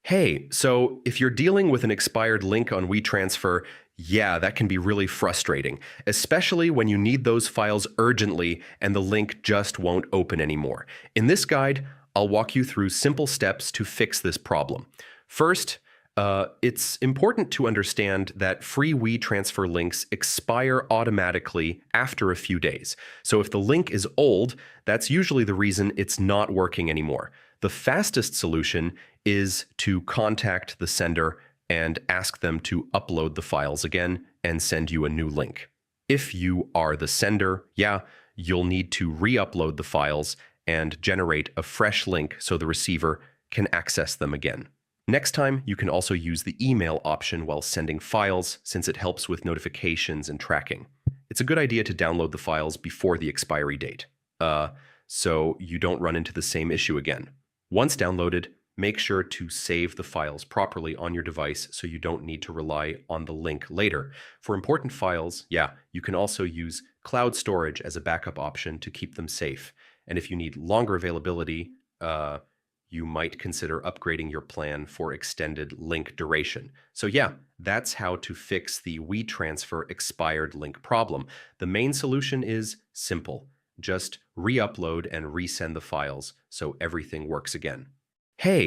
Hey, so if you're dealing with an expired link on WeTransfer, yeah, that can be really frustrating, especially when you need those files urgently and the link just won't open anymore. In this guide, I'll walk you through simple steps to fix this problem. First, it's important to understand that free WeTransfer links expire automatically after a few days. So if the link is old, that's usually the reason it's not working anymore. The fastest solution is to contact the sender and ask them to upload the files again and send you a new link. If you are the sender, yeah, you'll need to re-upload the files and generate a fresh link so the receiver can access them again. Next time, you can also use the email option while sending files, since it helps with notifications and tracking. It's a good idea to download the files before the expiry date, so you don't run into the same issue again. Once downloaded, make sure to save the files properly on your device so you don't need to rely on the link later. For important files, yeah, you can also use cloud storage as a backup option to keep them safe. And if you need longer availability, you might consider upgrading your plan for extended link duration. So yeah, that's how to fix the WeTransfer expired link problem. The main solution is simple. Just re-upload and resend the files so everything works again. Hey,